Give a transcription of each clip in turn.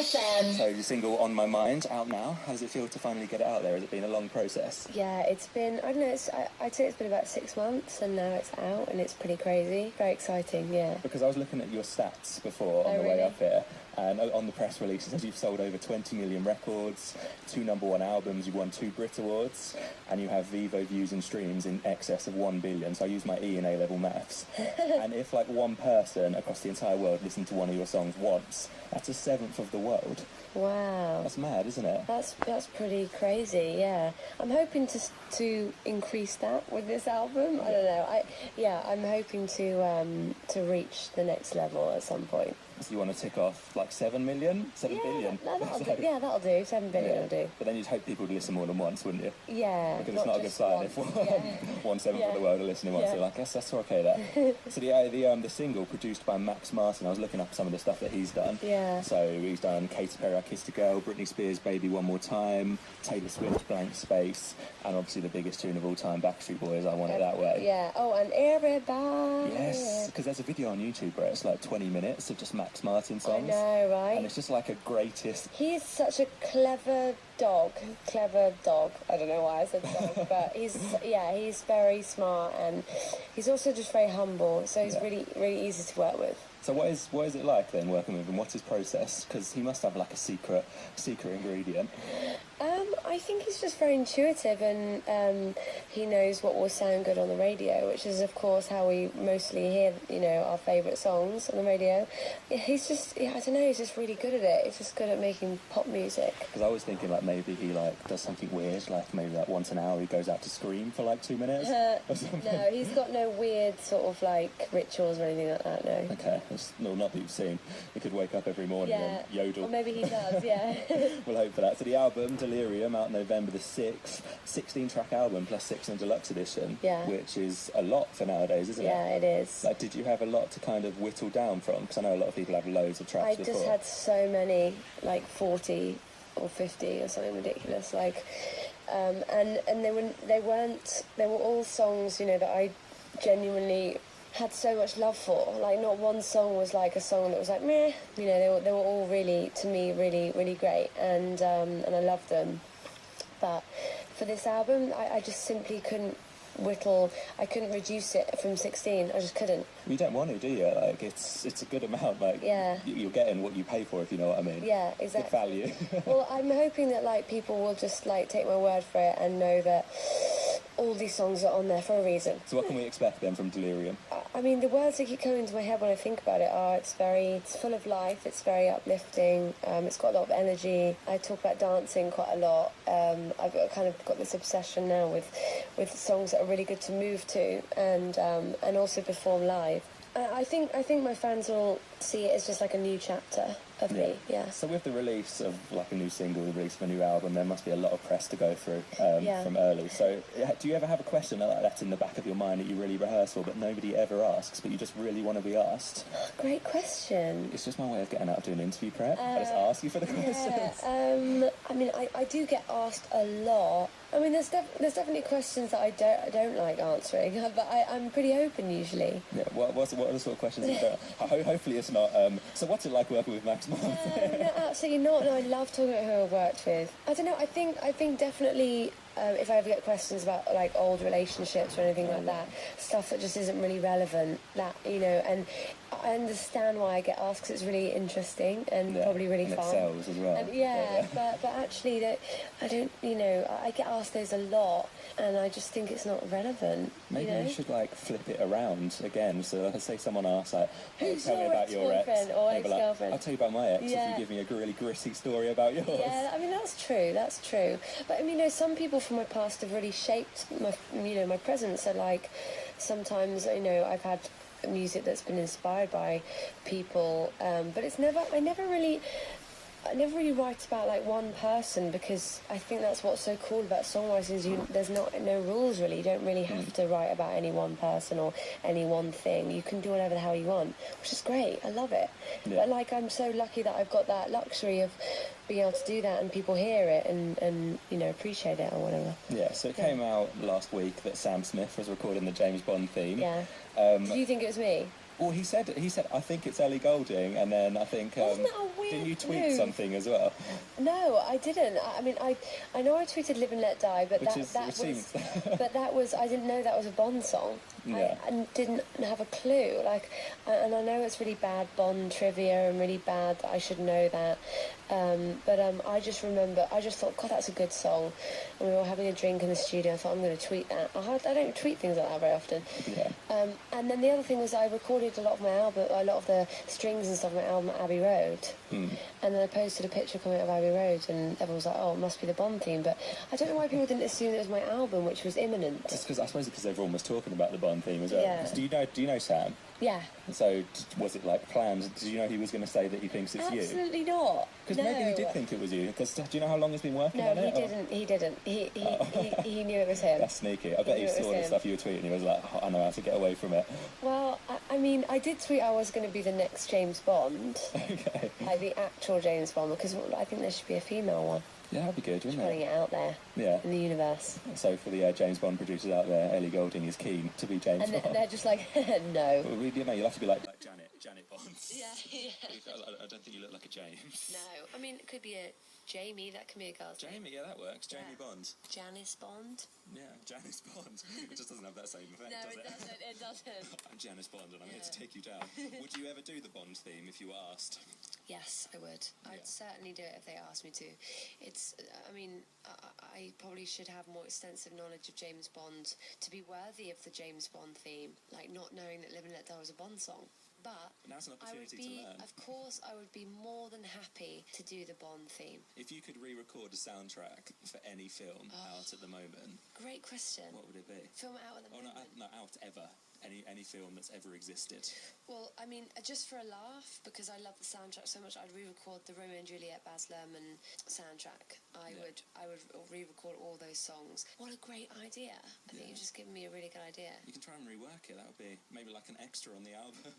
KMFM. So your single On My Mind out now. How does it feel to finally get it out there? Has it been a long process? Yeah, it's been, I don't know, I'd say it's been about 6 months and now it's out and it's pretty crazy. Very exciting, yeah. Because I was looking at your stats before on the way up here, and on the press release it says you've sold over 20 million records, 2 #1 albums, you've won 2 Brit Awards, and you have Vivo views and streams in excess of 1 billion. So I used my E in A-level maths. And if like one person across the entire world listened to one of your songs once, that's a seventh of the world. Wow. That's mad, isn't it? That's pretty crazy, yeah. I'm hoping to increase that with this album. I don't know. I'm hoping to reach the next level at some point. So you want to tick off like 7 million? 7 billion? That'll do. Yeah, that'll do. 7 billion will do. But then you'd hope people would listen more than once, wouldn't you? Yeah. Because it's not a good sign if 1/7 of the world are listening once. You're like, yes, that's okay there. So the single produced by Max Martin, I was looking up some of the stuff that he's done. Yeah. So he's done Katy Perry, I Kissed a Girl, Britney Spears, Baby One More Time, Taylor Swift, Blank Space, and obviously the biggest tune of all time, Backstreet Boys, I Want It That Way. Yeah. Oh, and Everybody. Yes, because there's a video on YouTube where it's like 20 minutes of just Max Martin songs. I know, right? And it's just like a greatest... He's such a clever dog. I don't know why I said dog, but he's very smart and he's also just very humble, so he's really, really easy to work with. So what is it like then working with him? What's his process? Because he must have like a secret ingredient. I think he's just very intuitive and he knows what will sound good on the radio, which is of course how we mostly hear, our favourite songs on the radio. He's just, I don't know, he's just really good at it. He's just good at making pop music. Because I was thinking like maybe he like does something weird, like maybe like once an hour he goes out to scream for like 2 minutes or something. No, he's got no weird sort of like rituals or anything like that, no. Okay, no, not that you've seen. He could wake up every morning and yodel. Or maybe he does, yeah. We'll hope for that. So the album, Delirium, out November the 6th, 16-track album plus 6 in a deluxe edition, which is a lot for nowadays, isn't it? Yeah, it is. Like, did you have a lot to kind of whittle down from? Because I know a lot of people have loads of tracks before. I just had so many, like 40 or 50 or something ridiculous, like, and they were all songs, that I genuinely had so much love for. Like, not one song was like a song that was like meh. They were all really, to me, really, really great, and I loved them. But for this album, I just simply couldn't I couldn't reduce it from 16. I just couldn't. You don't want to, do you? Like, it's a good amount. Like, you're getting what you pay for, if you know what I mean. Yeah, exactly. Good value. Well, I'm hoping that like people will just like take my word for it and know that all these songs are on there for a reason. So what can we expect then from Delirium? I mean, the words that keep coming into my head when I think about it are, it's full of life, it's very uplifting, it's got a lot of energy. I talk about dancing quite a lot. I've got this obsession now with songs that are really good to move to and also perform live. I think my fans will see it as just like a new chapter of me, yeah. So with the release of like a new single, the release of a new album, there must be a lot of press to go through from early. So do you ever have a question like that in the back of your mind that you really rehearse for but nobody ever asks, but you just really want to be asked? Great question. It's just my way of getting out of doing interview prep. I just ask you for the questions. I mean, I do get asked a lot. I mean, there's definitely questions that I don't like answering, but I'm pretty open usually. Yeah. What are the sort of questions that you don't? Hopefully it's not. So what's it like working with Max Martin? No, absolutely not. No, I love talking about who I've worked with. I don't know. I think definitely. If I ever get questions about like old relationships or anything like that, stuff that just isn't really relevant, and I understand why I get asked because it's really interesting and probably really fun. It sells as well. And, but actually, I don't, I get asked those a lot, and I just think it's not relevant. Maybe you should like flip it around again. So let's say someone asks like, "Who's tell me about your ex or ex-girlfriend?" I'll tell you about my ex if you give me a really gritty story about yours. Yeah, I mean that's true. But I mean, some people from my past have really shaped my present. So like sometimes I've had music that's been inspired by people, but I never really write about like one person, because I think that's what's so cool about songwriting is there's no rules really. You don't really have to write about any one person or any one thing. You can do whatever the hell you want, which is great. I love it. But like I'm so lucky that I've got that luxury of being able to do that and people hear it and appreciate it or whatever. Yeah, so it came out last week that Sam Smith was recording the James Bond theme. Yeah. Do you think it was me? Well, he said, I think it's Ellie Goulding, and then I think, Wasn't that a weird didn't you tweet move? something as well? No, I didn't. I mean, I know I tweeted "Live and Let Die," but that was I didn't know that was a Bond song. Yeah. I didn't have a clue. Like, and I know it's really bad Bond trivia and really bad that I should know that. But I just thought, God, that's a good song. And we were having a drink in the studio. I thought, I'm going to tweet that. I don't tweet things like that very often. Yeah. And then the other thing was I recorded a lot of the strings and stuff on my album Abbey Road. And then I posted a picture coming out of Abbey Road, and everyone was like, oh, it must be the Bond theme. But I don't know why people didn't assume it was my album, which was imminent. It's because everyone was talking about the Bond theme as well. Yeah. Do you know Sam? Yeah. So was it like planned? Did you know he was going to say that he thinks it's you? Absolutely not. Because maybe he did think it was you. Because do you know how long he's been working on it? No, he didn't. He knew it was him. That's sneaky. I bet he saw the stuff you were tweeting. He was like, oh, I know how to get away from it. Well, I mean, I did tweet I was going to be the next James Bond. Okay. Like the actual James Bond, because I think there should be a female one. Yeah, that'd be good, wouldn't Putting it out there. Yeah. In the universe. So for the James Bond producers out there, Ellie Goulding is keen to be James Bond. And they're just like, no. Well, you'll have to be like Janet Bond. Yeah. I don't think you look like a James. No, I mean, it could be a Jamie, that can be a girl's name. Jamie, yeah, that works. Jamie Bond. Janice Bond. Yeah, Janice Bond. It just doesn't have that same effect, No, does it? It doesn't. I'm Janice Bond and I'm here to take you down. Would you ever do the Bond theme if you were asked? Yes, I would. I'd certainly do it if they asked me to. I probably should have more extensive knowledge of James Bond to be worthy of the James Bond theme, like not knowing that Live and Let Die was a Bond song. But now's an opportunity to learn. Of course, I would be more than happy to do the Bond theme. If you could re-record a soundtrack for any film out at the moment, great question. What would it be? Film out at the moment? No, out ever. Any film that's ever existed. Well, I mean, just for a laugh, because I love the soundtrack so much, I'd re-record the Romeo and Juliet Baz Luhrmann soundtrack. I would re-record all those songs. What a great idea! I think you've just given me a really good idea. You can try and rework it. That would be maybe like an extra on the album.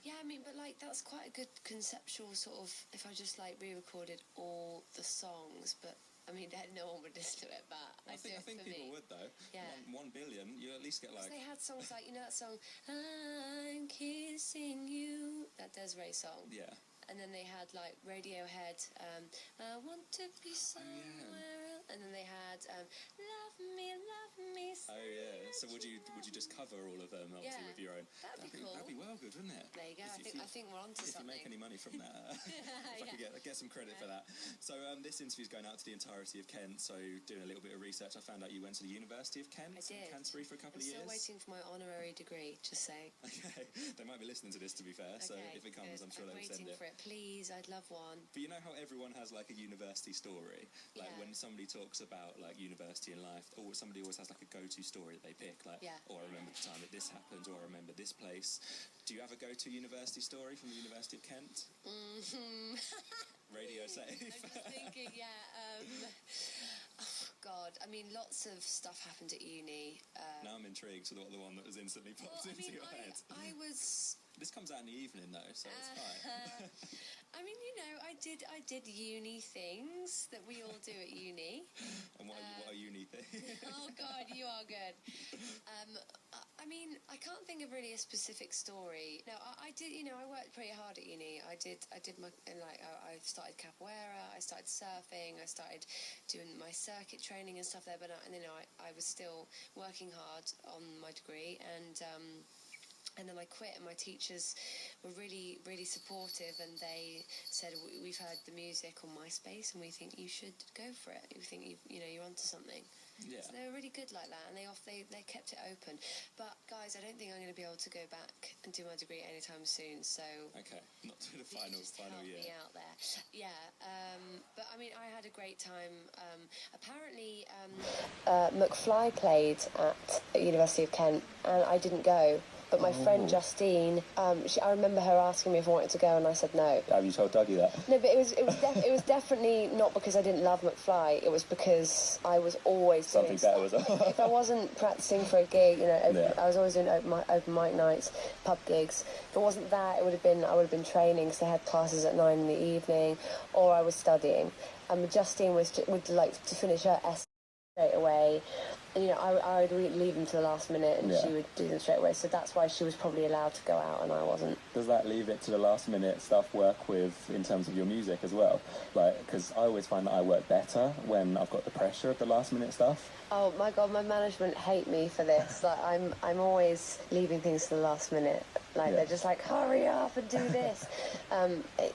Yeah, I mean, but like that's quite a good conceptual sort of. If I just like re-recorded all the songs, but. I mean, no one would listen to it, but I think people would, though. Yeah. 1 billion, you at least get like... They had songs like, that song, I'm kissing you, that Desiree song. Yeah. And then they had, like, Radiohead, I want to be somewhere else. And then they had, love me so. Oh, yeah. So would you just cover all of them, obviously, with your own? That'd be cool. That'd be well good, wouldn't it? There you go. I think we're onto something. If you make any money from that, if I could get some credit for that. So this interview's going out to the entirety of Kent, so doing a little bit of research, I found out you went to the University of Kent. I did. In Canterbury for a couple of years. I'm still waiting for my honorary degree, just saying. Okay. They might be listening to this, to be fair, so if it comes, I'm sure they'll send it. I'm waiting for it. Please, I'd love one. But you know how everyone has like a university story? Like when somebody talks about like university in life, or somebody always has like a go-to story that they pick, like, or I remember the time that this happened, or I remember this place. Do you have a go-to university story from the University of Kent? Radio safe. I'm just thinking, oh God, I mean, lots of stuff happened at uni. Now I'm intrigued to what the one that was instantly popped into your head. This comes out in the evening though, so it's fine. I mean, I did uni things that we all do at uni. And what are uni things? Oh God, you are good. I mean, I can't think of really a specific story. No, I did. I worked pretty hard at uni. I did I started capoeira. I started surfing. I started doing my circuit training and stuff there. But I was still working hard on my degree and then I quit, and my teachers were really, really supportive, and they said, we've heard the music on MySpace, and we think you should go for it. We think you're onto something. Yeah. So they were really good like that, and they kept it open. But guys, I don't think I'm going to be able to go back and do my degree anytime soon. So okay, not to the final year. Me out there, yeah. But I mean, I had a great time. Apparently, McFly played at University of Kent, and I didn't go. But my friend Justine, I remember her asking me if I wanted to go, and I said no. Have you told Dougie that? No, but it was definitely not because I didn't love McFly. It was because I was always something better was. If I wasn't practicing for a gig, I was always doing open mic nights, pub gigs. If it wasn't that, I would have been training because they had classes at 9 in the evening, or I was studying. Justine would like to finish her essay straight away. And, you know, I would leave them to the last minute, and she would do them straight away. So that's why she was probably allowed to go out and I wasn't. Does that leave it to the last minute stuff work with in terms of your music as well? Like, because I always find that I work better when I've got the pressure of the last minute stuff. Oh my God, my management hate me for this. Like, I'm always leaving things to the last minute. Like, they're just like, hurry up and do this.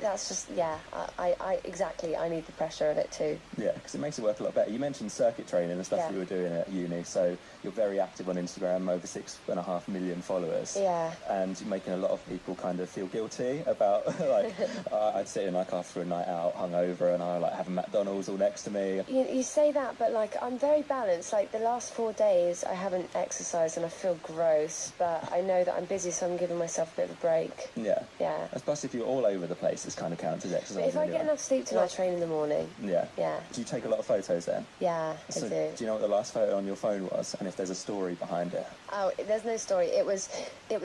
That's just, I exactly, I need the pressure of it too. Yeah, because it makes it work a lot better. You mentioned circuit training and stuff that you were doing at uni, so you're very active on Instagram, over 6.5 million followers. Yeah. And you're making a lot of people kind of feel guilty about, like, I'd sit in, like, after a night out, hungover, and I, like, having McDonald's all next to me. You say that, but, like, I'm very balanced. Like, the last 4 days, I haven't exercised and I feel gross, but I know that I'm busy, so I'm giving myself a bit of a break. Yeah. Yeah. Plus, if you're all over the place, it's kind of counts as exercise. But if I get enough sleep tonight, I train in the morning. Yeah. Yeah. Do you take a lot of photos then? Yeah, So I do. Do you know what the last photo on your phone was, and if there's a story behind it? Oh, there's no story. It was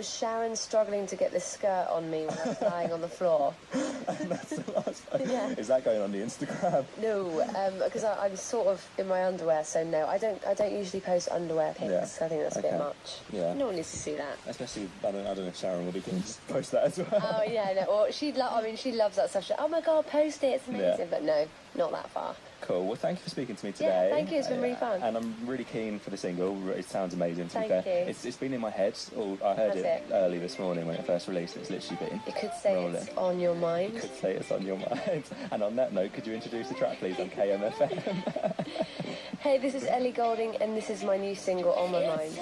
Sharon struggling to get this skirt on me when I was lying on the floor. And that's the last photo. Yeah. Is that going on the Instagram? No, because I'm sort of in my underwear, so no, I don't usually post underwear pics. Yeah. I think that's a bit much. Yeah. No one needs to see that. Especially, I don't know if Sharon will be keen to just post that as well. Oh yeah, no. Or she loves that stuff. Oh my God, post it, it's amazing. Yeah. But no, not that far. Cool. Well, thank you for speaking to me today. Yeah, thank you. It's been really fun. And I'm really keen for the single. It sounds amazing, to be Thank fair. you. It's been in my head. I heard Has it it? early this morning when it first released. It's literally been You could say rolling. it's on your mind. You could say it's on your mind. And on that note, could you introduce the track, please, on KMFM? Hey, this is Ellie Goulding, and this is my new single, On My Mind.